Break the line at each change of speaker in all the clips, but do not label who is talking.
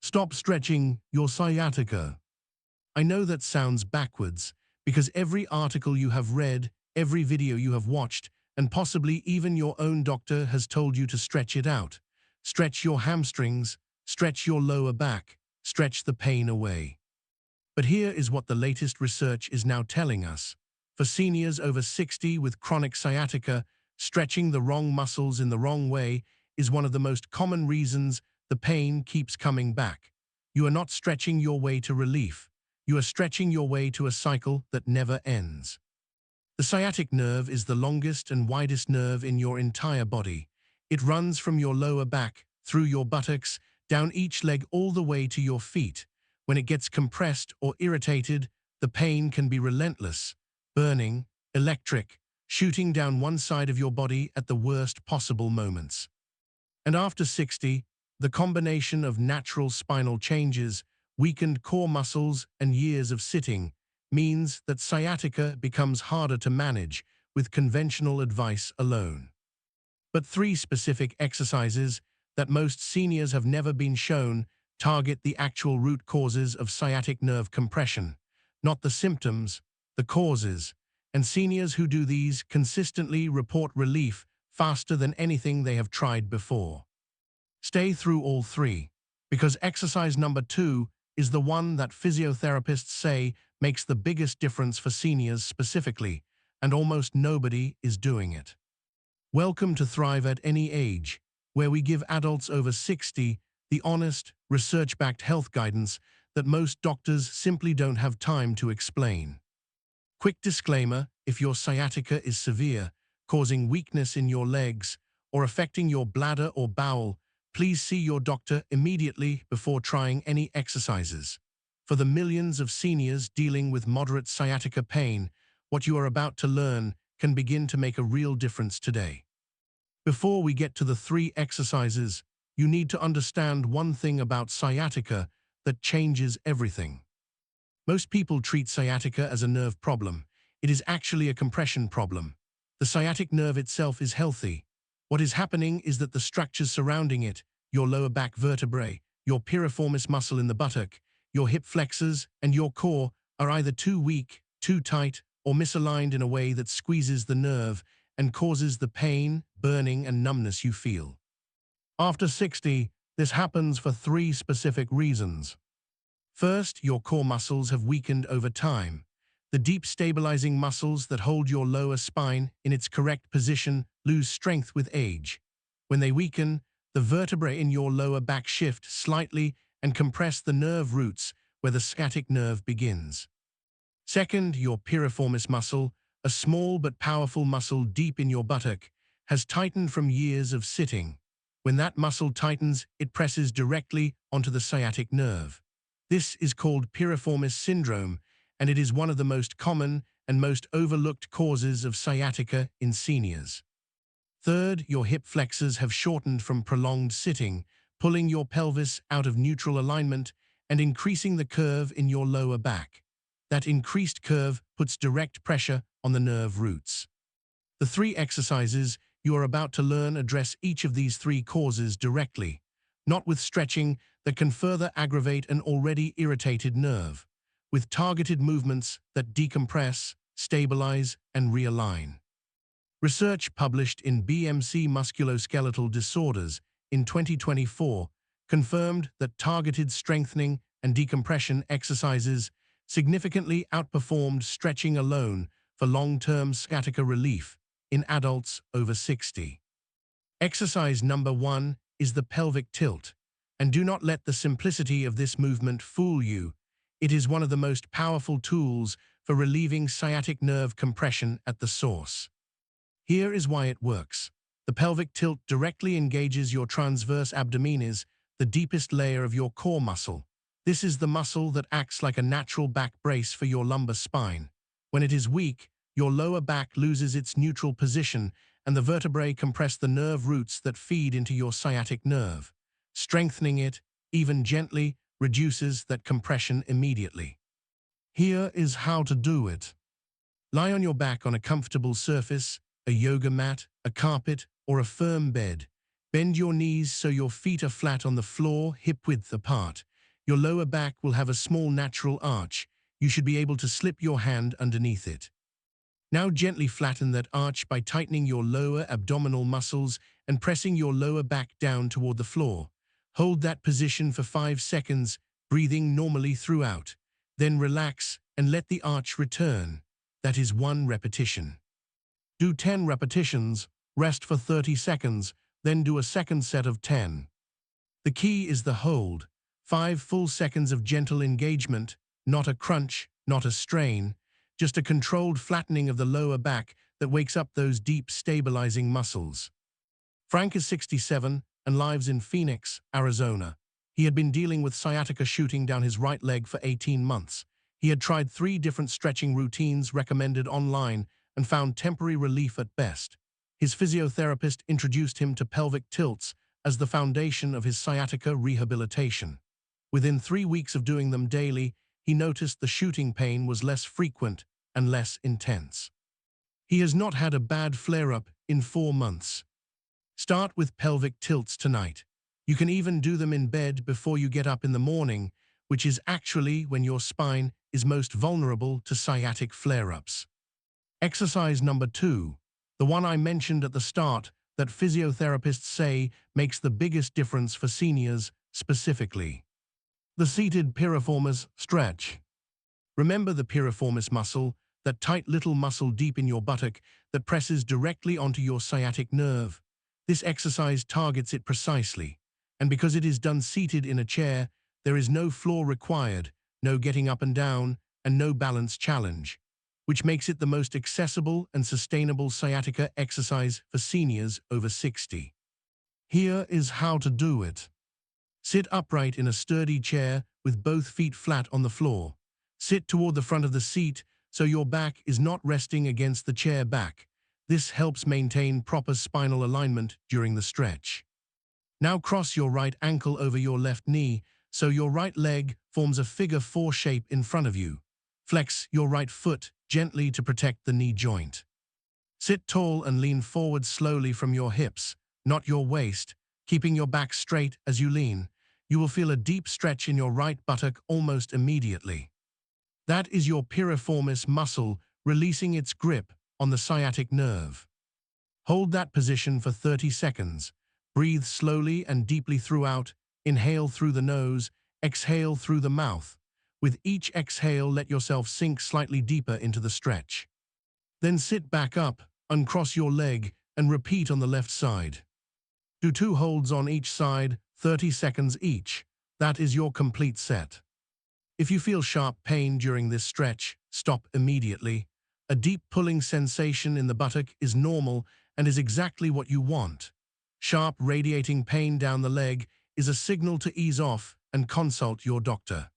Stop stretching your sciatica. I know that sounds backwards, because every article you have read, every video you have watched, and possibly even your own doctor has told you to stretch it out. Stretch your hamstrings, stretch your lower back, stretch the pain away. But here is what the latest research is now telling us. For seniors over 60 with chronic sciatica, stretching the wrong muscles in the wrong way is one of the most common reasons the pain keeps coming back. You are not stretching your way to relief. You are stretching your way to a cycle that never ends. The sciatic nerve is the longest and widest nerve in your entire body. It runs from your lower back, through your buttocks, down each leg all the way to your feet. When it gets compressed or irritated, the pain can be relentless, burning, electric, shooting down one side of your body at the worst possible moments. And after 60, the combination of natural spinal changes, weakened core muscles, and years of sitting means that sciatica becomes harder to manage with conventional advice alone. But 3 specific exercises that most seniors have never been shown target the actual root causes of sciatic nerve compression, not the symptoms, the causes. And seniors who do these consistently report relief faster than anything they have tried before. Stay through all 3, because exercise number 2 is the one that physiotherapists say makes the biggest difference for seniors specifically, and almost nobody is doing it. Welcome to Thrive at Any Age, where we give adults over 60 the honest, research-backed health guidance that most doctors simply don't have time to explain. Quick disclaimer: if your sciatica is severe, causing weakness in your legs, or affecting your bladder or bowel, please see your doctor immediately before trying any exercises. For the millions of seniors dealing with moderate sciatica pain, what you are about to learn can begin to make a real difference today. Before we get to the 3 exercises, you need to understand one thing about sciatica that changes everything. Most people treat sciatica as a nerve problem. It is actually a compression problem. The sciatic nerve itself is healthy. What is happening is that the structures surrounding it, your lower back vertebrae, your piriformis muscle in the buttock, your hip flexors, and your core are either too weak, too tight, or misaligned in a way that squeezes the nerve and causes the pain, burning, and numbness you feel. After 60, this happens for 3 specific reasons. First, your core muscles have weakened over time. The deep stabilizing muscles that hold your lower spine in its correct position lose strength with age. When they weaken, the vertebrae in your lower back shift slightly and compress the nerve roots where the sciatic nerve begins. Second, your piriformis muscle, a small but powerful muscle deep in your buttock, has tightened from years of sitting. When that muscle tightens, it presses directly onto the sciatic nerve. This is called piriformis syndrome, and it is one of the most common and most overlooked causes of sciatica in seniors. Third, your hip flexors have shortened from prolonged sitting, pulling your pelvis out of neutral alignment and increasing the curve in your lower back. That increased curve puts direct pressure on the nerve roots. The 3 exercises you are about to learn address each of these 3 causes directly, not with stretching that can further aggravate an already irritated nerve, with targeted movements that decompress, stabilize, and realign. Research published in BMC Musculoskeletal Disorders in 2024 confirmed that targeted strengthening and decompression exercises significantly outperformed stretching alone for long-term sciatica relief in adults over 60. Exercise number 1 is the pelvic tilt, and do not let the simplicity of this movement fool you. It is one of the most powerful tools for relieving sciatic nerve compression at the source. Here is why it works. The pelvic tilt directly engages your transverse abdominis, the deepest layer of your core muscle. This is the muscle that acts like a natural back brace for your lumbar spine. When it is weak, your lower back loses its neutral position and the vertebrae compress the nerve roots that feed into your sciatic nerve. Strengthening it, even gently, reduces that compression immediately. Here is how to do it. Lie on your back on a comfortable surface, a yoga mat, a carpet, or a firm bed. Bend your knees so your feet are flat on the floor, hip-width apart. your lower back will have a small natural arch. You should be able to slip your hand underneath it. Now gently flatten that arch by tightening your lower abdominal muscles and pressing your lower back down toward the floor. Hold that position for 5 seconds, breathing normally throughout. Then relax and let the arch return. That is 1 repetition. Do 10 repetitions, rest for 30 seconds, then do a second set of 10. The key is the hold. 5 full seconds of gentle engagement, not a crunch, not a strain, just a controlled flattening of the lower back that wakes up those deep stabilizing muscles. Frank is 67 and lives in Phoenix, Arizona. He had been dealing with sciatica shooting down his right leg for 18 months. He had tried 3 different stretching routines recommended online and found temporary relief at best. His physiotherapist introduced him to pelvic tilts as the foundation of his sciatica rehabilitation. Within 3 weeks of doing them daily, he noticed the shooting pain was less frequent and less intense. He has not had a bad flare-up in 4 months. Start with pelvic tilts tonight. You can even do them in bed before you get up in the morning, which is actually when your spine is most vulnerable to sciatic flare-ups. Exercise number 2, the one I mentioned at the start that physiotherapists say makes the biggest difference for seniors specifically. The seated piriformis stretch. Remember the piriformis muscle, that tight little muscle deep in your buttock that presses directly onto your sciatic nerve. This exercise targets it precisely, and because it is done seated in a chair, there is no floor required, no getting up and down, and no balance challenge, which makes it the most accessible and sustainable sciatica exercise for seniors over 60. Here is how to do it. Sit upright in a sturdy chair with both feet flat on the floor. Sit toward the front of the seat so your back is not resting against the chair back. This helps maintain proper spinal alignment during the stretch. Now cross your right ankle over your left knee so your right leg forms a figure 4 shape in front of you. Flex your right foot gently to protect the knee joint. Sit tall and lean forward slowly from your hips, not your waist, keeping your back straight as you lean. You will feel a deep stretch in your right buttock almost immediately. That is your piriformis muscle releasing its grip on the sciatic nerve. Hold that position for 30 seconds. Breathe slowly and deeply throughout. Inhale through the nose, exhale through the mouth. With each exhale, let yourself sink slightly deeper into the stretch. Then sit back up, uncross your leg, and repeat on the left side. Do 2 holds on each side, 30 seconds each. That is your complete set. If you feel sharp pain during this stretch, stop immediately. A deep pulling sensation in the buttock is normal and is exactly what you want. Sharp radiating pain down the leg is a signal to ease off and consult your doctor.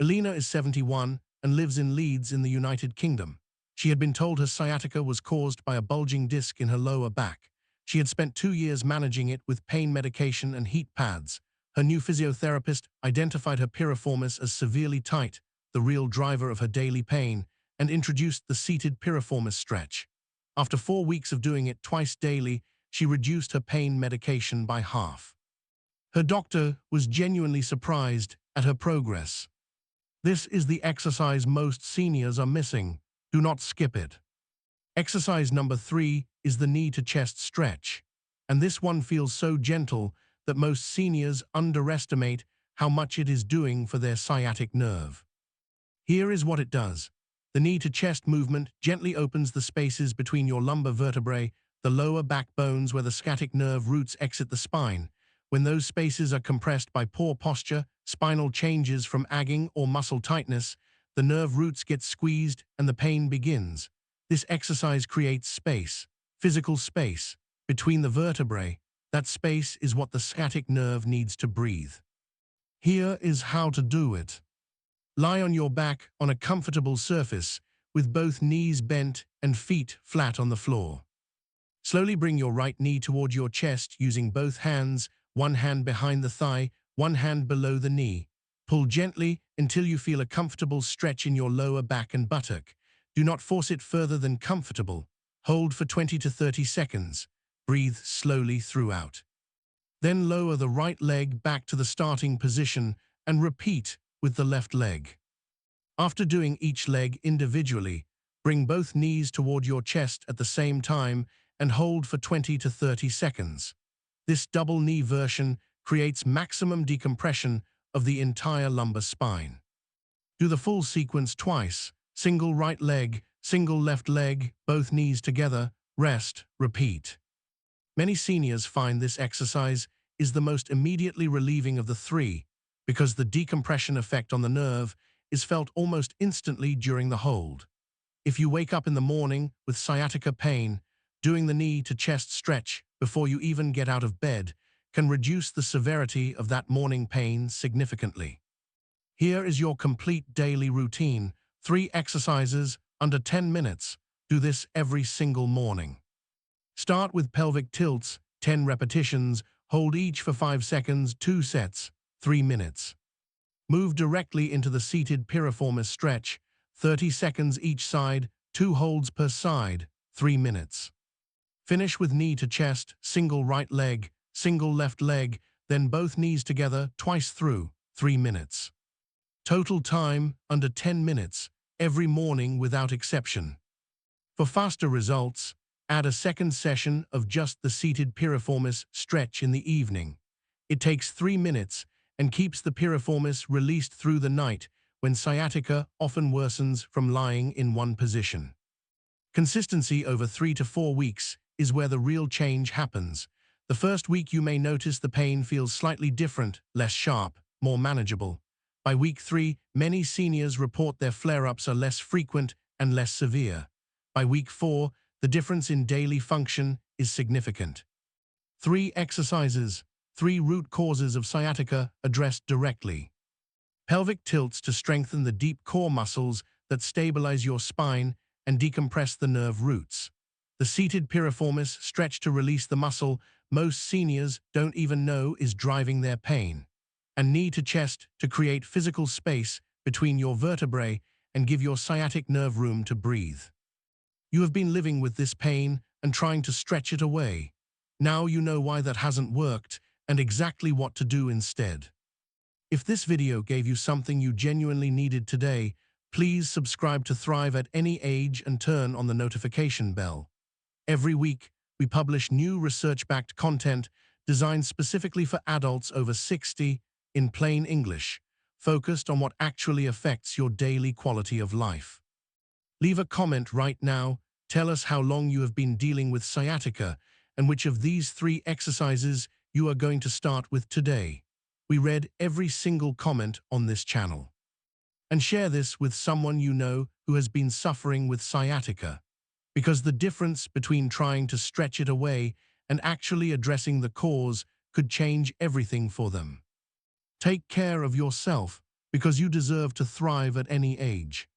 Elena is 71 and lives in Leeds in the United Kingdom. She had been told her sciatica was caused by a bulging disc in her lower back. She had spent 2 years managing it with pain medication and heat pads. Her new physiotherapist identified her piriformis as severely tight, the real driver of her daily pain, and introduced the seated piriformis stretch. After 4 weeks of doing it twice daily, she reduced her pain medication by half. Her doctor was genuinely surprised at her progress. This is the exercise most seniors are missing. Do not skip it. Exercise number 3 is the knee to chest stretch, and this one feels so gentle that most seniors underestimate how much it is doing for their sciatic nerve. Here is what it does. The knee to chest movement gently opens the spaces between your lumbar vertebrae, the lower back bones where the sciatic nerve roots exit the spine. When those spaces are compressed by poor posture, spinal changes from agging or muscle tightness, the nerve roots get squeezed and the pain begins. This exercise creates space, physical space, between the vertebrae. That space is what the sciatic nerve needs to breathe. Here is how to do it. Lie on your back on a comfortable surface with both knees bent and feet flat on the floor. Slowly bring your right knee toward your chest using both hands, one hand behind the thigh, one hand below the knee. Pull gently until you feel a comfortable stretch in your lower back and buttock. Do not force it further than comfortable. Hold for 20 to 30 seconds. Breathe slowly throughout. Then lower the right leg back to the starting position and repeat with the left leg. After doing each leg individually, bring both knees toward your chest at the same time and hold for 20 to 30 seconds. This double knee version creates maximum decompression of the entire lumbar spine. Do the full sequence twice: single right leg, single left leg, both knees together, rest, repeat. Many seniors find this exercise is the most immediately relieving of the three because the decompression effect on the nerve is felt almost instantly during the hold. If you wake up in the morning with sciatica pain, doing the knee-to-chest stretch before you even get out of bed can reduce the severity of that morning pain significantly. Here is your complete daily routine: 3 exercises under 10 minutes. Do this every single morning. Start with pelvic tilts, 10 repetitions, hold each for 5 seconds, 2 sets, 3 minutes. Move directly into the seated piriformis stretch, 30 seconds each side, 2 holds per side, 3 minutes. Finish with knee to chest, single right leg, single left leg, then both knees together twice through, 3 minutes. Total time under 10 minutes, every morning without exception. For faster results, add a second session of just the seated piriformis stretch in the evening. It takes 3 minutes and keeps the piriformis released through the night when sciatica often worsens from lying in one position. Consistency over 3 to 4 weeks is where the real change happens. The first week you may notice the pain feels slightly different, less sharp, more manageable. By week 3, many seniors report their flare-ups are less frequent and less severe. By week 4, the difference in daily function is significant. 3 exercises, 3 root causes of sciatica addressed directly. Pelvic tilts to strengthen the deep core muscles that stabilize your spine and decompress the nerve roots. The seated piriformis stretch to release the muscle most seniors don't even know is driving their pain. And knee to chest to create physical space between your vertebrae and give your sciatic nerve room to breathe. You have been living with this pain and trying to stretch it away. Now you know why that hasn't worked and exactly what to do instead. If this video gave you something you genuinely needed today, please subscribe to Thrive at any age and turn on the notification bell. Every week, we publish new research-backed content designed specifically for adults over 60 in plain English, focused on what actually affects your daily quality of life. Leave a comment right now. Tell us how long you have been dealing with sciatica and which of these 3 exercises you are going to start with today. We read every single comment on this channel. And share this with someone you know who has been suffering with sciatica, because the difference between trying to stretch it away and actually addressing the cause could change everything for them. Take care of yourself because you deserve to thrive at any age.